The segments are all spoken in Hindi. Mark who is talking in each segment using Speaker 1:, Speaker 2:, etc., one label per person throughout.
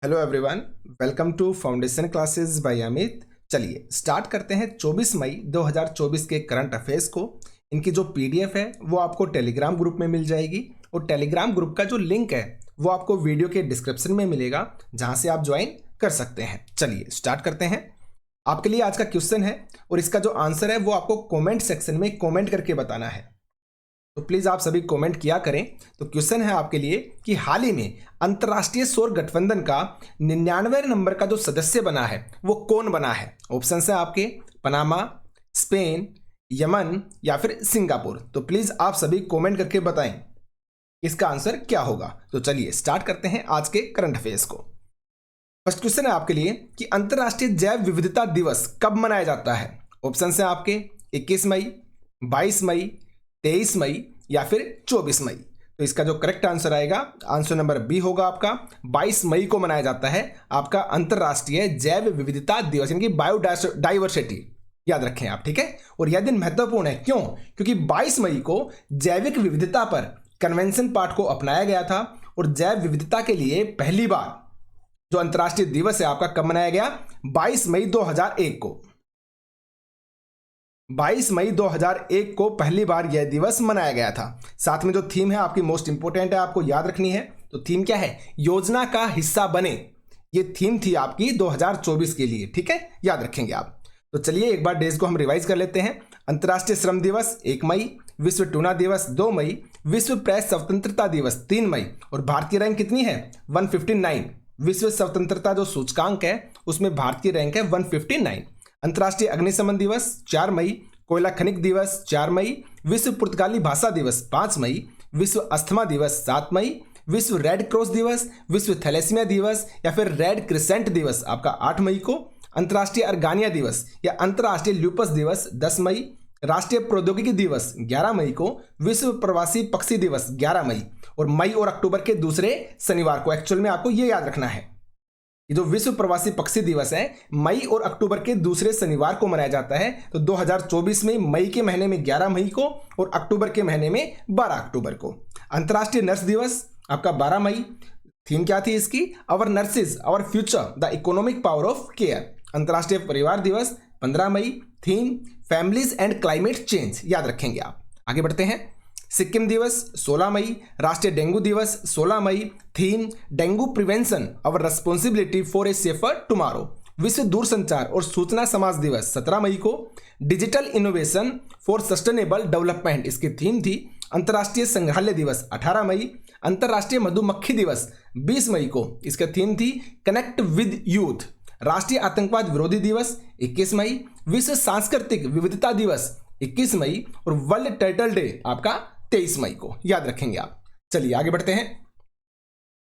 Speaker 1: Hello everyone, welcome to foundation classes by Amit. चलिए स्टार्ट करते हैं 24 मई 2024 के करंट अफेयर्स को। इनकी जो पीडीएफ है वो आपको टेलीग्राम ग्रुप में मिल जाएगी और टेलीग्राम ग्रुप का जो लिंक है वो आपको वीडियो के डिस्क्रिप्शन में मिलेगा, जहां से आप ज्वाइन कर सकते हैं। चलिए स्टार्ट करते हैं। आपके लिए आज का क्वेश्चन है और इसका जो आंसर है वो आपको कॉमेंट सेक्शन में कॉमेंट करके बताना है। तो प्लीज आप सभी कमेंट किया करें। तो क्वेश्चन है आपके लिए कि हाल ही में अंतरराष्ट्रीय सौर गठबंधन का 99वें नंबर का जो सदस्य बना है वो कौन बना है। ऑप्शन है आपके पनामा, स्पेन, यमन या फिर सिंगापुर। तो प्लीज आप सभी कमेंट करके बताएं इसका आंसर क्या होगा। तो चलिए स्टार्ट करते हैं आज के करंट अफेयर्स को। फर्स्ट क्वेश्चन है आपके लिए कि अंतरराष्ट्रीय जैव विविधता दिवस कब मनाया जाता है। ऑप्शन है आपके 21 मई, 22 मई, 23 मई या फिर 24 मई। तो इसका जो करेक्ट आंसर आएगा, आंसर नंबर बी होगा आपका। 22 मई को मनाया जाता है आपका अंतरराष्ट्रीय जैव विविधता दिवस, यानी कि बायोडाइवर्सिटी। याद रखें आप, ठीक है। और यह दिन महत्वपूर्ण है, क्यों? क्योंकि 22 मई को जैविक विविधता पर कन्वेंशन पाठ को अपनाया गया था और जैव विविधता के लिए पहली बार जो अंतरराष्ट्रीय दिवस है आपका कब मनाया गया? 22 मई 2001 को। 22 मई 2001 को पहली बार यह दिवस मनाया गया था। साथ में जो थीम है आपकी मोस्ट इंपोर्टेंट है, आपको याद रखनी है। तो थीम क्या है? योजना का हिस्सा बने। ये थीम थी आपकी 2024 के लिए, ठीक है, याद रखेंगे आप। तो चलिए एक बार डेज को हम रिवाइज कर लेते हैं। अंतर्राष्ट्रीय श्रम दिवस 1 मई, विश्व टूना दिवस 2 मई, विश्व प्रेस स्वतंत्रता दिवस 3 मई और भारत की रैंक कितनी है? 159। विश्व स्वतंत्रता जो सूचकांक है उसमें भारत की रैंक है 159। अंतर्राष्ट्रीय अग्निशमन दिवस 4 मई, कोयला खनिक दिवस 4 मई, विश्व पुर्तगाली भाषा दिवस 5 मई, विश्व अस्थमा दिवस 7 मई, विश्व रेड क्रॉस दिवस, विश्व थैलेसीमिया दिवस या फिर रेड क्रिसेंट दिवस आपका 8 मई को, अंतर्राष्ट्रीय अर्गानिया दिवस या अंतर्राष्ट्रीय ल्यूपस दिवस 10 मई, राष्ट्रीय प्रौद्योगिकी दिवस 11 मई को, विश्व प्रवासी पक्षी दिवस 11 मई और मई और अक्टूबर के दूसरे शनिवार को। एक्चुअल में आपको ये याद रखना है, ये जो विश्व प्रवासी पक्षी दिवस है मई और अक्टूबर के दूसरे शनिवार को मनाया जाता है। तो 2024 में मई के महीने में 11 मई को और अक्टूबर के महीने में 12 अक्टूबर को। अंतर्राष्ट्रीय नर्स दिवस आपका 12 मई। थीम क्या थी इसकी? Our nurses our future, the economic power of care. अंतर्राष्ट्रीय परिवार दिवस 15 मई। Theme families and climate change. याद रखेंगे आप। आगे बढ़ते हैं। सिक्किम दिवस 16 मई, राष्ट्रीय डेंगू दिवस 16 मई। Theme dengue prevention our responsibility for a safer tomorrow. विश्व दूरसंचार और सूचना समाज दिवस 17 मई को। Digital innovation for sustainable development इसकी थीम थी। अंतर्राष्ट्रीय संग्रहालय दिवस 18 मई। अंतर्राष्ट्रीय मधुमक्खी दिवस 20 मई को, इसका थीम थी कनेक्ट विद यूथ। राष्ट्रीय आतंकवाद विरोधी दिवस 21 मई। विश्व सांस्कृतिक विविधता दिवस 21 मई और वर्ल्ड टर्टल डे आपका 23 मई को। याद रखेंगे आप। चलिए आगे बढ़ते हैं।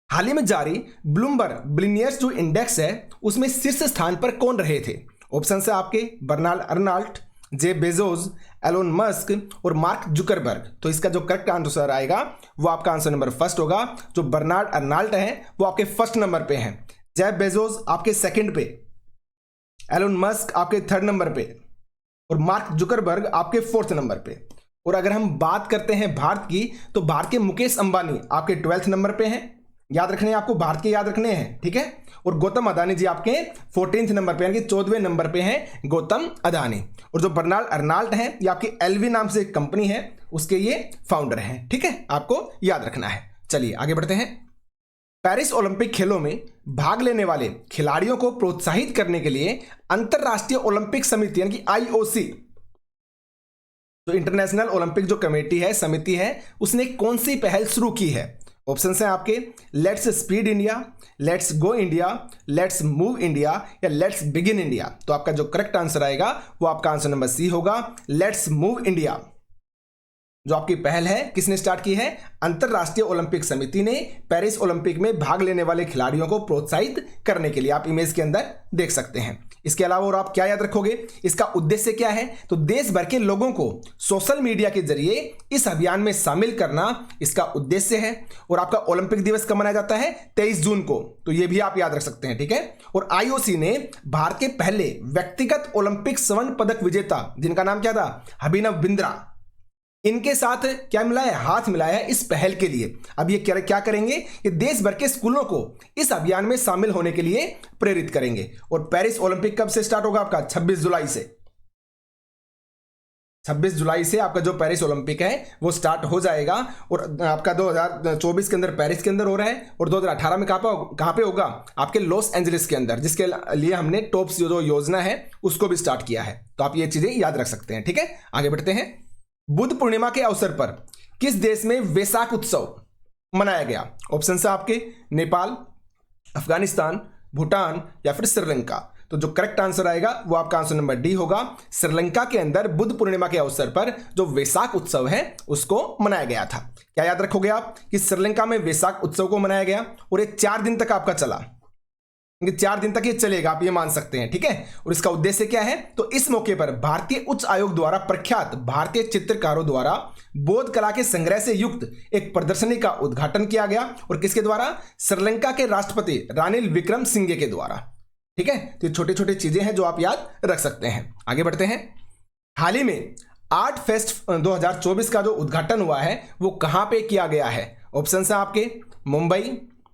Speaker 1: हाल ही में जारी ब्लूमबर्ग बिलियनियर्स जो इंडेक्स है उसमें शीर्ष स्थान पर कौन रहे थे? ऑप्शन है आपके बर्नार्ड अर्नाल्ट, जे बेजोस, एलोन मस्क और मार्क जुकरबर्ग। तो इसका जो करेक्ट आंसर आएगा वो आपका आंसर नंबर फर्स्ट होगा। जो बर्नार्ड अर्नाल्ट है वो आपके फर्स्ट नंबर पे हैं, जेफ बेजोस आपके सेकंड पे, एलोन मस्क आपके थर्ड नंबर पे और मार्क जुकरबर्ग आपके फोर्थ नंबर पे। और अगर हम बात करते हैं भारत की, तो भारत के मुकेश अंबानी आपके 12th नंबर पे हैं। याद रखने हैं आपको, भारत के याद रखने हैं, ठीक है। और गौतम अदानी जी आपके 14th नंबर पे, यानी कि 14वें नंबर पे हैं गौतम अदानी। और जो बर्नार्ड अर्नाल्ट हैं ये आपकी एलवी नाम से एक कंपनी है, उसके ये फाउंडर हैं, ठीक है, आपको याद रखना है। चलिए आगे बढ़ते हैं। पेरिस ओलंपिक खेलों में भाग लेने वाले खिलाड़ियों को प्रोत्साहित करने के लिए अंतरराष्ट्रीय ओलंपिक समिति यानी कि आईओसी, जो इंटरनेशनल ओलंपिक जो कमेटी है, समिति है, उसने कौन सी पहल शुरू की है? ऑप्शन है आपके let's speed India, let's go India, let's move India या लेट्स बिगिन इंडिया। तो आपका जो करेक्ट आंसर आएगा वो आपका आंसर नंबर सी होगा, लेट्स मूव इंडिया। जो आपकी पहल है किसने स्टार्ट की है? अंतरराष्ट्रीय ओलंपिक समिति ने पेरिस ओलंपिक में भाग लेने वाले खिलाड़ियों को प्रोत्साहित करने के लिए। आप इमेज के अंदर देख सकते हैं। इसके अलावा और आप क्या याद रखोगे? इसका उद्देश्य क्या है? तो देश भर के लोगों को सोशल मीडिया के जरिए इस अभियान में शामिल करना इसका उद्देश्य है। और आपका ओलंपिक दिवस कब मनाया जाता है? 23 जून को। तो यह भी आप याद रख सकते हैं, ठीक है। और आईओसी ने भारत के पहले व्यक्तिगत ओलंपिक स्वर्ण पदक विजेता, जिनका नाम क्या था? अभिनव बिंद्रा, इनके साथ क्या मिलाया है, हाथ मिलाया है इस पहल के लिए। अब ये क्या करेंगे कि देश भर के स्कूलों को इस अभियान में शामिल होने के लिए प्रेरित करेंगे। और पेरिस ओलंपिक कब से स्टार्ट होगा आपका, 26 जुलाई से। 26 जुलाई से आपका जो पेरिस ओलंपिक है वो स्टार्ट हो जाएगा। और आपका 2024 के अंदर पेरिस के अंदर हो रहा है, और 2018 में कहाँ पे होगा, आपके लॉस एंजलिस के अंदर, जिसके लिए हमने टॉप्स जो योजना है उसको भी स्टार्ट किया है। तो आप ये चीजें याद रख सकते हैं। ठीक है, आगे बढ़ते हैं। बुद्ध पूर्णिमा के अवसर पर किस देश में वैसाख उत्सव मनाया गया? ऑप्शन है आपके नेपाल, अफगानिस्तान, भूटान या फिर श्रीलंका। तो जो करेक्ट आंसर आएगा वो आपका आंसर नंबर डी होगा। श्रीलंका के अंदर बुद्ध पूर्णिमा के अवसर पर जो वैसाख उत्सव है उसको मनाया गया था। क्या याद रखोगे आप कि श्रीलंका में वैसाख उत्सव को मनाया गया, और ये 4 दिन तक आपका चला, 4 दिन तक ये चलेगा, आप ये मान सकते हैं। ठीक है, और इसका उद्देश्य क्या है, तो इस मौके पर भारतीय उच्च आयोग द्वारा प्रख्यात भारतीय चित्रकारों द्वारा बौद्ध कला के संग्रह से युक्त एक प्रदर्शनी का उद्घाटन किया गया। और किसके द्वारा? श्रीलंका के राष्ट्रपति रानिल विक्रमसिंघे के द्वारा। ठीक है, तो ये छोटी छोटी चीजें हैं जो आप याद रख सकते हैं। आगे बढ़ते हैं। हाल ही में आर्ट फेस्ट 2024 का जो उद्घाटन हुआ है वो कहां पे किया गया है? ऑप्शन है आपके मुंबई,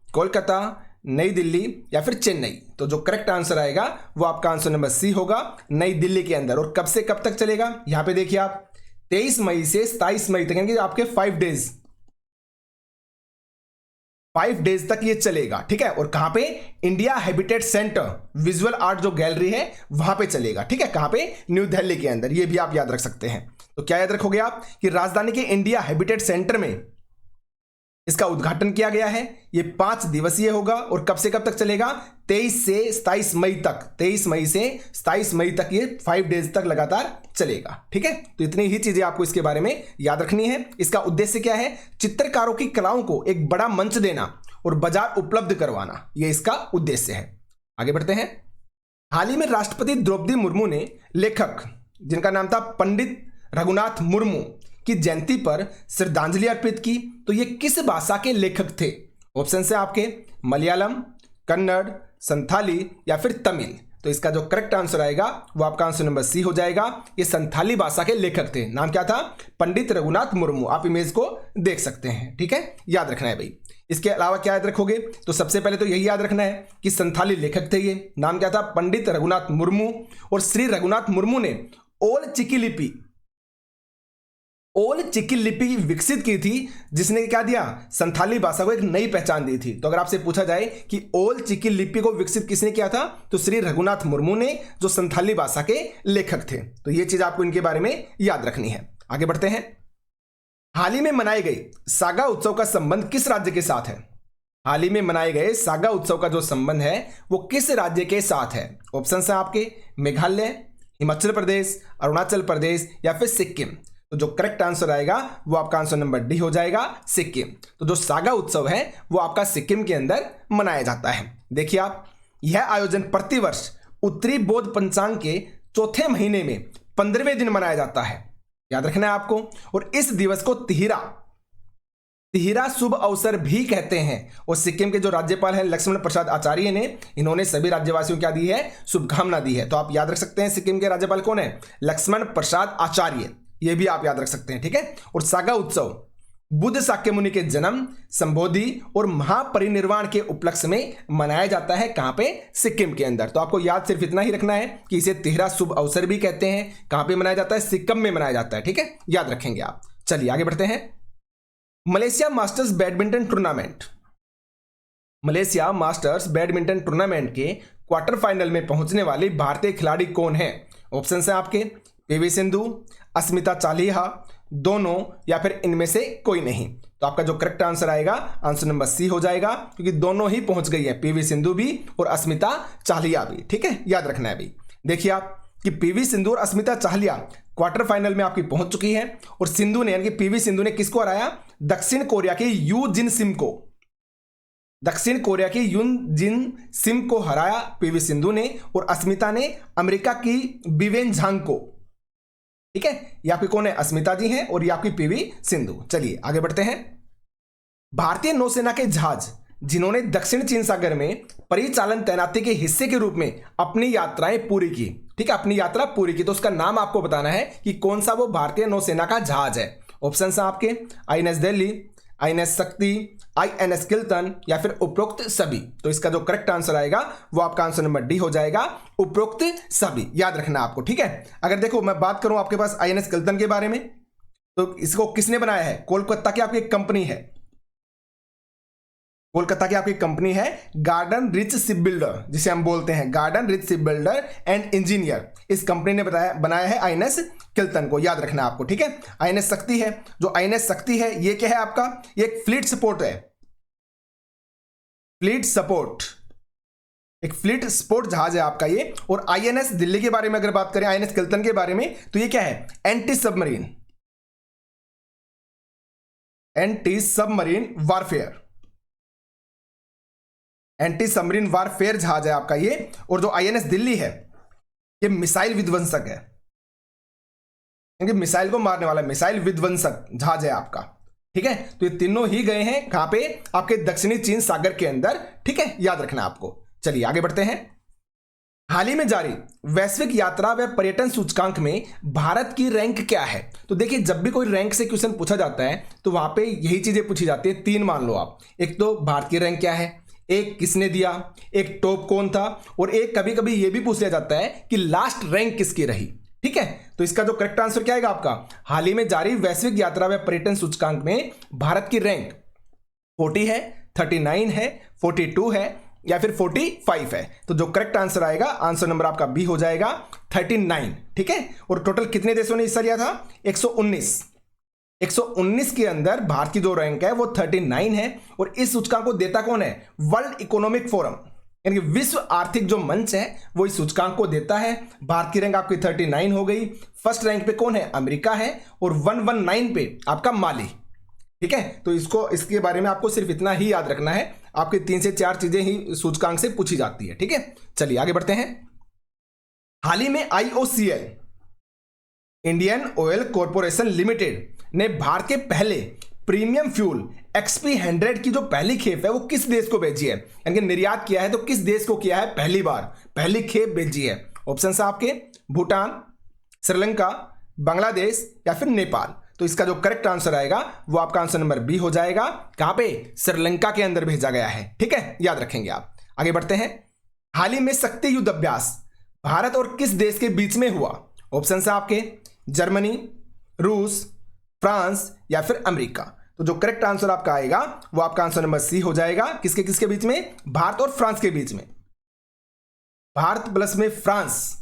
Speaker 1: कोलकाता, नई दिल्ली या फिर चेन्नई। तो जो करेक्ट आंसर आएगा वो आपका आंसर नंबर सी होगा, नई दिल्ली के अंदर। और कब से कब तक चलेगा? यहां पे देखिए आप, 23 मई से 27 मई तक, यानी आपके 5 डेज तक ये चलेगा। ठीक है, और कहां पे? India habitat centre visual art जो गैलरी है वहां पे चलेगा। ठीक है, कहां पे? न्यू दिल्ली के अंदर। ये भी आप याद रख सकते हैं। तो क्या याद रखोगे आप कि राजधानी के इंडिया हैबिटेट सेंटर में इसका उद्घाटन किया गया है। ये 5 दिवसीय होगा, और कब से कब तक चलेगा? 23 से 27 मई तक। 23 मई से 27 मई तक ये 5 डेज तक लगातार चलेगा। ठीक है, तो इतनी ही चीजें आपको इसके बारे में याद रखनी है। इसका उद्देश्य क्या है? चित्रकारों की कलाओं को एक बड़ा मंच देना और बाजार उपलब्ध करवाना, ये इसका उद्देश्य है। आगे बढ़ते हैं। हाल ही में राष्ट्रपति द्रौपदी मुर्मू ने लेखक जिनका नाम था पंडित रघुनाथ मुर्मू की जयंती पर श्रद्धांजलि अर्पित की। तो ये किस भाषा के लेखक थे? ऑप्शन है आपके मलयालम, कन्नड़, संथाली या फिर तमिल। तो इसका जो करेक्ट आंसर आएगा वो आपका आंसर नंबर सी हो जाएगा। ये संथाली भाषा के लेखक थे। नाम क्या था? पंडित रघुनाथ मुर्मू। आप इमेज को देख सकते हैं। ठीक है, याद रखना है भाई। इसके अलावा क्या याद रखोगे? तो सबसे पहले तो यही याद रखना है कि संथाली लेखक थे। ये नाम क्या था? पंडित रघुनाथ मुर्मू। और श्री रघुनाथ मुर्मू ने ओल चिकी लिपि विकसित की थी, जिसने क्या दिया? संथाली भाषा को एक नई पहचान दी थी। तो अगर आपसे पूछा जाए कि ओल चिकी लिपि को विकसित किसने किया था, तो श्री रघुनाथ मुर्मू ने, जो संथाली भाषा के लेखक थे। तो ये चीज आपको इनके बारे में याद रखनी है। आगे बढ़ते हैं। हाल ही में मनाए गए सागा उत्सव का संबंध किस राज्य के साथ है? हाल ही में मनाए गए सागा उत्सव का जो संबंध है वो किस राज्य के साथ है? ऑप्शन है आपके मेघालय, हिमाचल प्रदेश, अरुणाचल प्रदेश या फिर सिक्किम। तो जो करेक्ट आंसर आएगा वो आपका आंसर नंबर डी हो जाएगा, सिक्किम। तो जो सागा उत्सव है वो आपका सिक्किम के अंदर मनाया जाता है। देखिए आप, यह आयोजन प्रतिवर्ष उत्तरी बौद्ध पंचांग के चौथे महीने में 15वें दिन मनाया जाता है। याद रखना है आपको। और इस दिवस को तिहिरा शुभ अवसर भी कहते हैं। और सिक्किम के जो राज्यपाल हैं लक्ष्मण प्रसाद आचार्य ने, इन्होंने सभी राज्यवासियों को क्या दी है? शुभकामना दी है। तो आप याद रख सकते हैं सिक्किम के राज्यपाल कौन है? लक्ष्मण प्रसाद आचार्य। ये भी आप याद रख सकते हैं। ठीक है, और सागा उत्सव बुद्ध शाक्यमुनि के जन्म, संबोधि और महापरिनिर्वाण के उपलक्ष्य में मनाया जाता है। कहां पे? सिक्किम के अंदर। तो आपको याद सिर्फ इतना ही रखना है कि इसे तिहरा शुभ अवसर भी कहते हैं। कहां पे मनाया जाता है? सिक्किम में मनाया जाता है। ठीक है, याद रखेंगे आप। चलिए आगे बढ़ते हैं। मलेशिया मास्टर्स बैडमिंटन टूर्नामेंट के क्वार्टर फाइनल में पहुंचने वाली भारतीय खिलाड़ी कौन है? ऑप्शन है आपके पीवी सिंधु, अस्मिता चालिहा, दोनों या फिर इनमें से कोई नहीं। तो आपका जो करेक्ट आंसर आएगा आंसर नंबर सी हो जाएगा, क्योंकि दोनों ही पहुंच गई है, पीवी सिंधु भी और अस्मिता चालिहा भी। ठीक है, याद रखना है भाई। देखिए आप कि पीवी सिंधु और अस्मिता चालिहा क्वार्टर फाइनल में आपकी पहुंच चुकी है। और सिंधु ने, यानी कि पीवी सिंधु ने किसको हराया? दक्षिण कोरिया के यून जिन सिम को हराया पीवी सिंधु ने। और अस्मिता ने अमेरिका की बिवेन झांग को। ठीक है, ये आपकी कौन है? अस्मिता जी हैं और ये आपकी पीवी सिंधु। चलिए आगे बढ़ते हैं। भारतीय नौसेना के जहाज जिन्होंने दक्षिण चीन सागर में परिचालन तैनाती के हिस्से के रूप में अपनी यात्राएं पूरी की, ठीक है, अपनी यात्रा पूरी की, तो उसका नाम आपको बताना है कि कौन सा वो भारतीय नौसेना का जहाज है। ऑप्शन है आपके आईएनएस दिल्ली, आईएनएस शक्ति, आईएनएस किल्टन या फिर उपरोक्त सभी। तो इसका जो करेक्ट आंसर आएगा वो आपका आंसर नंबर डी हो जाएगा, उपरोक्त सभी। याद रखना आपको, ठीक है। अगर देखो मैं बात करूं आपके पास आईएनएस किल्टन के बारे में, तो इसको किसने बनाया है? कोलकाता की आपकी एक कंपनी है, कोलकाता की आपकी कंपनी है गार्डन रिच शिप बिल्डर, जिसे हम बोलते हैं garden rich ship builder and engineer. इस कंपनी ने बनाया है आईएनएस किल्टन को। याद रखना आपको, ठीक है। आईएनएस शक्ति है, जो आईएनएस शक्ति है ये क्या है आपका? ये एक फ्लीट सपोर्ट है, फ्लीट सपोर्ट, एक फ्लीट सपोर्ट जहाज है आपका ये। और आईएनएस दिल्ली के बारे में अगर बात करें, आईएनएस किल्टन के बारे में, तो ये क्या है? Anti submarine warfare, anti submarine warfare जहाज है आपका ये। और जो आईएनएस दिल्ली है ये मिसाइल विध्वंसक है, क्योंकि मिसाइल को मारने वाला मिसाइल विध्वंसक जहाज है आपका, ठीक है। तो ये तीनों ही गए हैं कहां पे? आपके दक्षिणी चीन सागर के अंदर, ठीक है। याद रखना आपको। चलिए आगे बढ़ते हैं। हाल ही में जारी वैश्विक यात्रा व पर्यटन सूचकांक में भारत की रैंक क्या है? तो देखिए, जब भी कोई रैंक से क्वेश्चन पूछा जाता है तो वहां पे यही चीजें पूछी जाती है। तीन मान लो आप, एक तो भारत की रैंक क्या है, एक किसने दिया, एक टॉप कौन था, और एक कभी कभी यह भी पूछ लिया जाता है कि लास्ट रैंक किसकी रही, ठीक है। तो इसका जो करेक्ट आंसर क्या आएगा आपका? हाल ही में जारी वैश्विक यात्रा व पर्यटन सूचकांक में भारत की रैंक 40 है, 39 है, 42 है या फिर 45 है। तो जो करेक्ट आंसर आएगा, आंसर नंबर आपका बी हो जाएगा 39, ठीक है। और टोटल कितने देशों ने हिस्सा लिया था? 119 के अंदर भारत की जो रैंक है वो 39 है। और इस सूचकांक को देता कौन है? वर्ल्ड इकोनॉमिक फोरम, यानी कि विश्व आर्थिक जो मंच है वो इस सूचकांक को देता है। भारत की रैंक आपकी 39 हो गई। फर्स्ट रैंक पे कौन है? अमेरिका है। और 119 पे आपका माली, ठीक है। तो इसके बारे में आपको सिर्फ इतना ही याद रखना है, आपकी 3 से 4 चीजें ही सूचकांक से पूछी जाती है, ठीक है। चलिए आगे बढ़ते हैं। हाल ही में IOCL, Indian oil corporation limited, ने भारत के पहले प्रीमियम फ्यूल XP100 की जो पहली खेप है वो किस देश को भेजी है? यानी कि निर्यात किया है तो किस देश को किया है? पहली बार पहली खेप भेजी है। ऑप्शन है आपके भूटान, श्रीलंका, बांग्लादेश या फिर नेपाल। तो इसका जो करेक्ट आंसर आएगा वो आपका आंसर नंबर बी हो जाएगा। कहां पे? श्रीलंका के अंदर भेजा गया है, ठीक है। याद रखेंगे आप। आगे बढ़ते हैं। हाल ही में शक्ति युद्ध अभ्यास भारत और किस देश के बीच में हुआ? ऑप्शन है आपके जर्मनी, रूस, फ्रांस या फिर अमेरिका। तो जो करेक्ट आंसर आपका आएगा वो आपका आंसर नंबर सी हो जाएगा। किसके किसके बीच में? भारत और फ्रांस के बीच में। भारत प्लस में फ्रांस,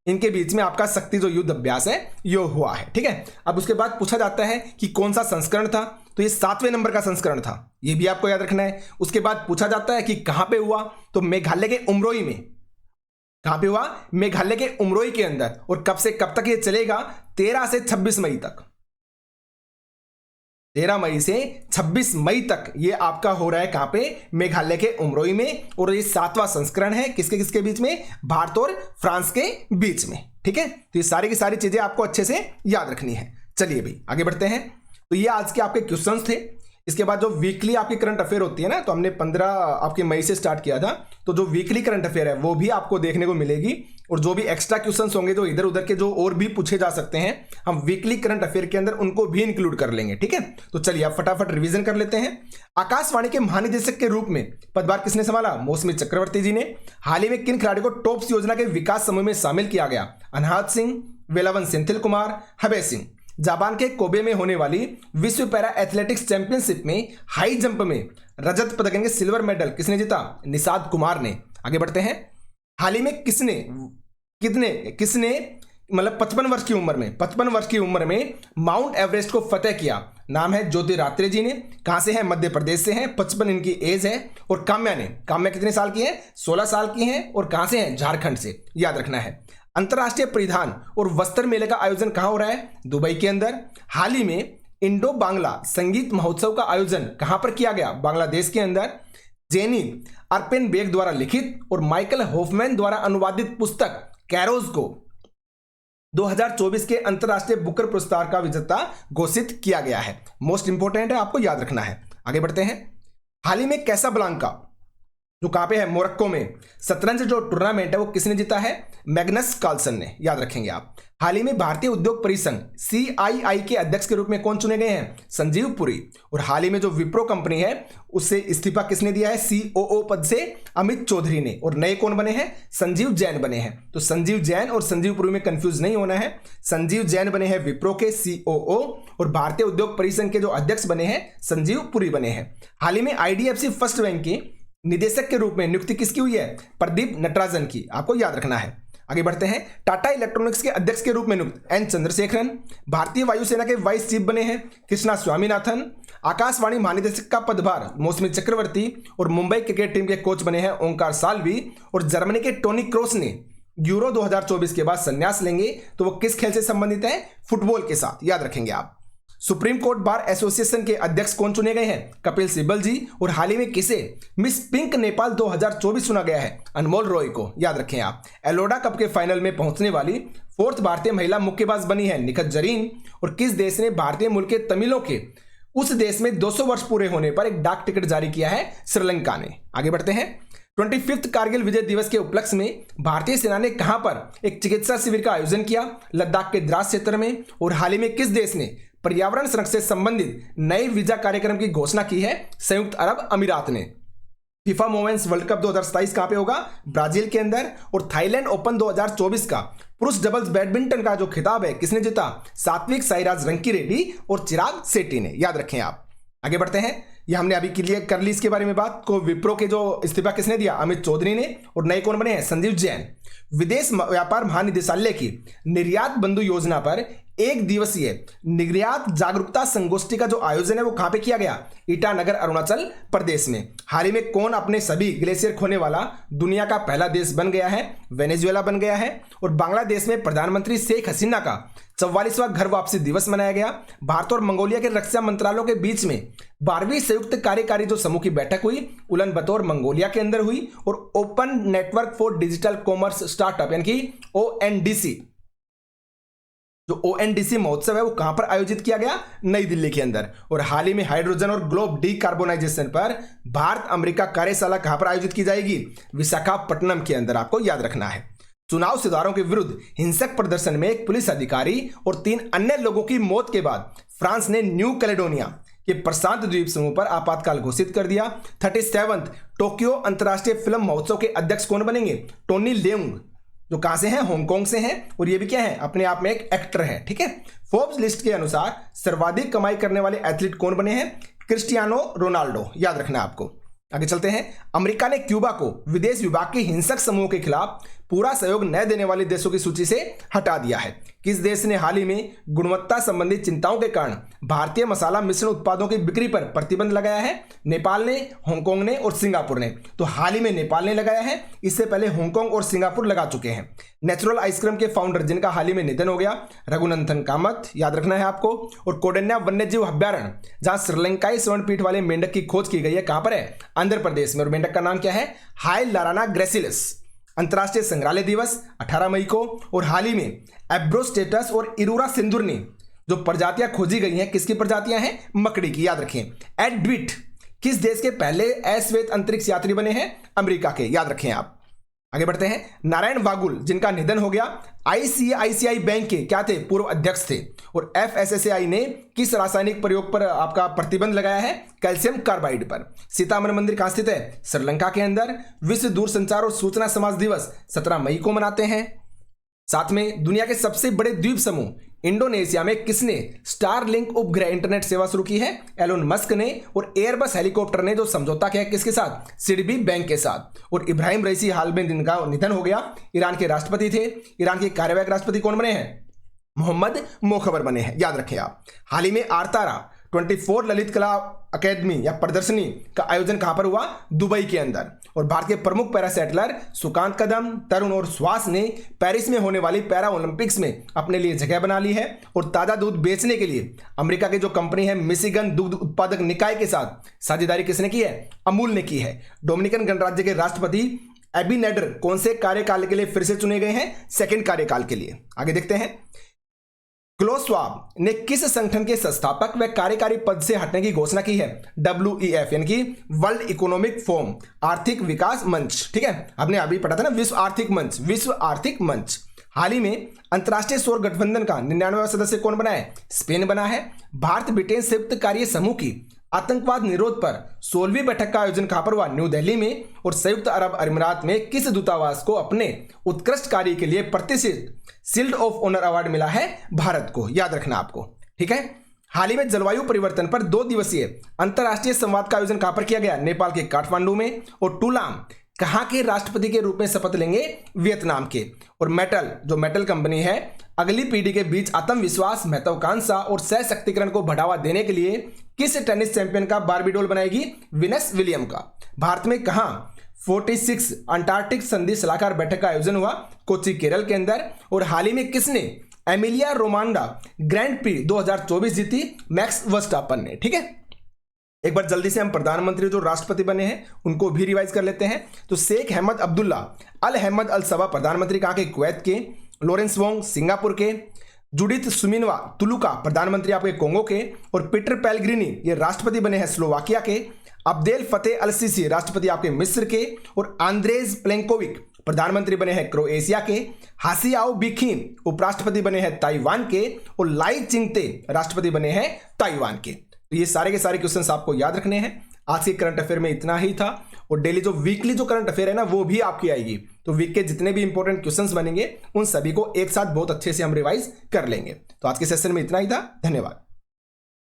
Speaker 1: इनके बीच में आपका शक्ति जो युद्ध अभ्यास है ये हुआ है, ठीक है। अब उसके बाद पूछा जाता है कि कौन सा संस्करण था? तो ये 7वें नंबर का संस्करण था, ये भी आपको याद रखना है। उसके बाद पूछा जाता है कि कहां पे हुआ? तो मेघालय के उमरोई में। कहां पे हुआ? मेघालय के उमरोई के अंदर। और कब से कब तक ये चलेगा? 13 से 26 मई तक। 13 मई से 26 मई तक ये आपका हो रहा है कहां पे? मेघालय के उमरोई में। और ये 7वां संस्करण है किसके किसके बीच में? भारत और फ्रांस के बीच में, ठीक है। तो ये सारी की सारी चीजें आपको अच्छे से याद रखनी है। चलिए भाई आगे बढ़ते हैं। तो ये आज के आपके क्वेश्चंस थे। इसके बाद जो वीकली आपकी करंट अफेयर होती है ना, तो हमने 15 आपके मई से स्टार्ट किया था। तो जो वीकली करंट अफेयर है वो भी आपको देखने को मिलेगी। और जो भी एक्स्ट्रा क्वेश्चंस होंगे जो इधर उधर के जो और भी पूछे जा सकते हैं, हम वीकली करंट अफेयर के अंदर उनको भी इंक्लूड कर लेंगे, ठीक है। तो चलिए आप फटाफट रिवीजन कर लेते हैं। आकाशवाणी के महानिदेशक के रूप में पदभार किसने संभाला? मौसमी चक्रवर्ती जी ने। हाल ही में किन खिलाड़ियों को टॉप्स योजना के विकास समूह में शामिल किया गया? अनहद सिंह, वेलावन सेंथिल कुमार, हबे सिंह। जापान के कोबे में होने वाली विश्व पैरा एथलेटिक्स चैंपियनशिप में हाई जंप में रजत पदक यानी सिल्वर मेडल किसने जीता? निषाद कुमार ने। आगे बढ़ते हैं। हाल ही में किसने मतलब 55 वर्ष की उम्र में माउंट एवरेस्ट को फतेह किया? नाम है ज्योतिरात्रे जी ने। कहां से है? मध्य प्रदेश से हैं। 55 इनकी एज है। और काम्या कितने साल की है? 16 साल की हैं। और कहां से हैं? झारखंड से। याद रखना है। अंतरराष्ट्रीय परिधान और वस्त्र मेले का आयोजन कहां हो रहा है? दुबई के अंदर। हाल ही में इंडो बांग्ला संगीत महोत्सव का आयोजन कहां पर किया गया? बांग्लादेश के अंदर। जेनी अर्पेनबेक द्वारा लिखित और माइकल हॉफमैन द्वारा अनुवादित पुस्तक कैरोज को 2024 के अंतरराष्ट्रीय बुकर पुरस्कार का विजेता घोषित किया गया है। मोस्ट इंपोर्टेंट है, आपको याद रखना है। आगे बढ़ते हैं। हाल ही में कैसाब्लांका जो कहां पे है, मोरक्को में। शतरंज जो टूर्नामेंट है वो किसने जीता है, मैग्नस कार्लसन ने, याद रखेंगे आप। हाल ही में भारतीय उद्योग परिसंघ CII के अध्यक्ष के रूप में कौन चुने गए हैं, संजीव पुरी। और हाल ही में जो विप्रो कंपनी है उससे इस्तीफा किसने दिया है, COO पद से अमित चौधरी ने, और नए कौन बने हैं, संजीव जैन बने हैं। तो संजीव जैन और संजीव पुरी में कंफ्यूज नहीं होना है। संजीव जैन बने हैं विप्रो के COO और भारतीय उद्योग परिसंघ के जो अध्यक्ष बने हैं संजीव पुरी बने हैं। हाल ही में IDFC फर्स्ट बैंक की निदेशक के रूप में नियुक्ति किसकी हुई है, प्रदीप नटराजन की, आपको याद रखना है। आगे बढ़ते हैं। टाटा इलेक्ट्रॉनिक्स के अध्यक्ष के रूप में नियुक्त N चंद्रशेखरन। भारतीय वायुसेना के वाइस चीफ बने हैं कृष्णा स्वामीनाथन। आकाशवाणी महानिदेशक का पदभार मौसमी चक्रवर्ती। और मुंबई क्रिकेट टीम के कोच बने हैं ओंकार साल्वी। और जर्मनी के टोनी क्रोस ने यूरो 2024 के बाद संन्यास लेंगे, तो वो किस खेल से संबंधित है, फुटबॉल के साथ, याद रखेंगे आप। सुप्रीम कोर्ट बार एसोसिएशन के अध्यक्ष कौन चुने गए हैं, कपिल सिब्बल जी। और हाल ही में किसे मिस पिंक नेपाल 2024 चुना गया है, अनमोल रॉय को, याद रखें आप। एलोडा कप के फाइनल में पहुंचने वाली 4th भारतीय महिला मुक्केबाज बनी है निखत जरीन। और किस देश ने भारतीय मूल के तमिलों के उस देश में 200 वर्ष पूरे होने पर एक डाक टिकट जारी किया है, श्रीलंका ने। आगे बढ़ते हैं। 25th कारगिल विजय दिवस के उपलक्ष्य में भारतीय सेना ने कहां पर एक चिकित्सा शिविर का आयोजन किया, लद्दाख के द्रास क्षेत्र में। और हाल ही में किस देश ने पर्यावरण संरक्षण से संबंधित नए वीजा कार्यक्रम की घोषणा की है, संयुक्त अरब अमीरात ने। फीफा वुमेन्स वर्ल्ड कप 2027 कहां पे होगा, ब्राजील के अंदर। और थाईलैंड ओपन 2024 का पुरुष डबल्स बैडमिंटन का जो खिताब है किसने जीता, सात्विक साईराज रंकीरेड्डी और चिराग शेट्टी ने, याद रखें आप। आगे बढ़ते हैं। ये हमने अभी क्लियर कर ली इसके बारे में बात को। विप्रो के जो इस्तीफा किसने दिया, अमित चौधरी ने। और नए कौन बने हैं, संजीव जैन। विदेश व्यापार महानिदेशालय की निर्यात बंधु योजना पर एक दिवसीय निर्यात जागरूकता संगोष्ठी का जो आयोजन है वो कहां पे किया गया, ईटानगर अरुणाचल प्रदेश में। हाल ही में कौन अपने सभी ग्लेशियर खोने वाला दुनिया का पहला देश बन गया है, वेनेजुएला बन गया है। और बांग्लादेश में प्रधानमंत्री शेख हसीना का 44वां घर वापसी दिवस मनाया गया। भारत और मंगोलिया के रक्षा मंत्रालयों के बीच में 12वीं संयुक्त कार्यकारी जो समूह की बैठक हुई उलन बतौर मंगोलिया के अंदर हुई। और open network for digital commerce startup यानी कि ONDC, जो ONDC महोत्सव है वो कहां पर आयोजित किया गया, नई दिल्ली के अंदर। और हाल ही में हाइड्रोजन और ग्लोब डीकार्बोनाइजेशन पर भारत अमेरिका कार्यशाला कहां पर आयोजित की जाएगी, विशाखापट्टनम के अंदर, आपको याद रखना है। चुनाव सुधारों के विरुद्ध हिंसक प्रदर्शन में एक पुलिस अधिकारी और 3 अन्य लोगों की मौत के बाद फ्रांस ने न्यू कैलेडोनिया के प्रशांत द्वीप समूह पर आपातकाल घोषित कर दिया। 37th टोक्यो अंतर्राष्ट्रीय फिल्म महोत्सव के अध्यक्ष कौन बनेंगे, टोनी लेउंग, जो कहां से हैं, हांगकांग से हैं। और ये भी क्या है, अपने आप में एक एक्टर है, ठीक है। फोर्ब्स लिस्ट के अनुसार सर्वाधिक कमाई करने वाले एथलीट कौन बने हैं, क्रिस्टियानो रोनाल्डो, याद रखना है आपको। आगे चलते हैं। अमेरिका ने क्यूबा को विदेश विभाग के हिंसक समूह के खिलाफ पूरा सहयोग न देने वाले देशों की सूची से हटा दिया है। किस देश ने हाल ही में गुणवत्ता संबंधी चिंताओं के कारण भारतीय मसाला मिश्रण उत्पादों की बिक्री पर प्रतिबंध लगाया है, नेपाल ने, हांगकांग ने और सिंगापुर ने। तो हाल ही में नेपाल ने लगाया है, इससे पहले हांगकांग और सिंगापुर लगा चुके हैं। नेचुरल आइसक्रीम के फाउंडर जिनका हाल ही में निधन हो गया, रघुनंदन कामत, याद रखना है आपको। और कोडन्या वन्यजीव अभ्यारण्य जहां श्रीलंकाई स्वर्णपीठ वाले मेंढक की खोज की गई है, कहां पर है, आंध्र प्रदेश में। और मेंढक का नाम क्या है, हाई लाराना ग्रेसिलिस। अंतर्राष्ट्रीय संग्रहालय दिवस 18 मई को। और हाल ही में एब्रोस्टेटस और इरूरा सिंदुरनी जो प्रजातियां खोजी गई हैं, किसकी प्रजातियां हैं, मकड़ी की, याद रखें। एड ड्विट किस देश के पहले अश्वेत अंतरिक्ष यात्री बने हैं, अमेरिका के, याद रखें आप। आगे बढ़ते हैं। नारायण वागुल जिनका निधन हो गया, ICICI बैंक के क्या थे, पूर्व अध्यक्ष थे। और FSSAI ने किस रासायनिक प्रयोग पर आपका प्रतिबंध लगाया है, कैल्शियम कार्बाइड पर। सीतामन मंदिर कहां स्थित है, श्रीलंका के अंदर। विश्व दूरसंचार और सूचना समाज दिवस 17 मई को मनाते हैं। साथ में दुनिया के सबसे बड़े द्वीप समूह इंडोनेशिया में किसने स्टारलिंक उपग्रह इंटरनेट सेवा शुरू की है, एलोन मस्क ने। और एयरबस हेलीकॉप्टर ने जो समझौता किया किसके साथ, सिडबी बैंक के साथ। और इब्राहिम रईसी हाल में जिनका निधन हो गया, ईरान के राष्ट्रपति थे। ईरान के कार्यवाहक राष्ट्रपति कौन बने हैं, मोहम्मद मोखबर बने हैं, याद रखें आप। हाल ही में आरतारा 24 ललित कला अकेडमी या प्रदर्शनी का आयोजन कहां पर हुआ, दुबई के अंदर। और भारत के प्रमुख पैरासेटलर सुकांत कदम, तरुण और सुहास ने पेरिस में होने वाली पैरा ओलंपिक्स में अपने लिए जगह बना ली है। और ताजा दूध बेचने के लिए अमेरिका की जो कंपनी है मिशिगन दुग्ध उत्पादक निकाय के साथ साझेदारी किसने की है, अमूल ने की है। डोमिनिकन गणराज्य के राष्ट्रपति एबिनेडर कौन से कार्यकाल के लिए फिर से चुने गए हैं, 2nd कार्यकाल के लिए। आगे देखते हैं। क्लोज श्वाब ने किस संगठन के संस्थापक व कार्यकारी पद से हटने की घोषणा की है? WEF यानी कि वर्ल्ड इकोनॉमिक फोरम, आर्थिक विकास मंच। ठीक है, आपने अभी पढ़ा था ना, विश्व आर्थिक मंच, विश्व आर्थिक मंच। हाल ही में अंतर्राष्ट्रीय सौर गठबंधन का 99वां सदस्य कौन बना है? स्पेन बना है। भारत ब्रिटेन संयुक्त कार्य समूह की आतंकवाद निरोध पर 16वीं बैठक का आयोजन कहां पर हुआ? न्यू दिल्ली में। और संयुक्त अरब अमीरात में किस दूतावास को अपने उत्कृष्ट कार्य के लिए प्रतिष्ठित शील्ड ऑफ ऑनर अवार्ड मिला है? भारत को, याद रखना आपको। ठीक है, हाल ही में जलवायु परिवर्तन पर 2 दिवसीय अंतर्राष्ट्रीय संवाद का आयोजन कहां पर किया गया? नेपाल के काठमांडू में। और टूलाम कहां के राष्ट्रपति के रूप में शपथ लेंगे? वियतनाम के। और मेटल, जो मेटल कंपनी है, अगली पीढ़ी के बीच आत्मविश्वास, महत्वाकांक्षा और सशक्तिकरण को बढ़ावा देने के लिए किस टेनिस चैंपियन का बारबी डॉल बनाएगी? विनस विलियम का। भारत में कहां 46 अंटार्कटिक संधि सलाहकार बैठक का आयोजन हुआ? कोच्चि, केरल के अंदर। और हाल ही में किसने एमिलिया रोमांडा ग्रैंड प्री 2024 जीती? मैक्स वर्स्टापन ने। ठीक है, एक बार जल्दी से हम प्रधानमंत्री जो राष्ट्रपति बने हैं उनको भी रिवाइज कर लेते हैं। तो शेख अहमद अब्दुल्ला अल अहमद अल सबा प्रधानमंत्री कहां के? कुवैत के। लॉरेंस वोंग सिंगापुर के। जुडिथ सुमिनवा तुलुका प्रधानमंत्री आपके कोंगो के। और पीटर पेलग्रिनी ये राष्ट्रपति बने हैं स्लोवाकिया के। अब्देल फतेह अल सीसी राष्ट्रपति आपके मिस्र के। और आंद्रेज प्लेंकोविक प्रधानमंत्री बने हैं क्रोएशिया के। हासियाओ बिखिन उपराष्ट्रपति बने हैं ताइवान के। और लाई चिंगते राष्ट्रपति बने हैं ताइवान के। तो ये सारे के सारे क्वेश्चंस आपको याद रखने हैं। आज के करंट अफेयर में इतना ही था। और डेली जो वीकली जो करंट अफेयर है ना, वो भी आपकी आएगी। तो वीक के जितने भी इंपॉर्टेंट क्वेश्चंस बनेंगे उन सभी को एक साथ बहुत अच्छे से हम रिवाइज कर लेंगे। तो आज के सेशन में इतना ही था। धन्यवाद।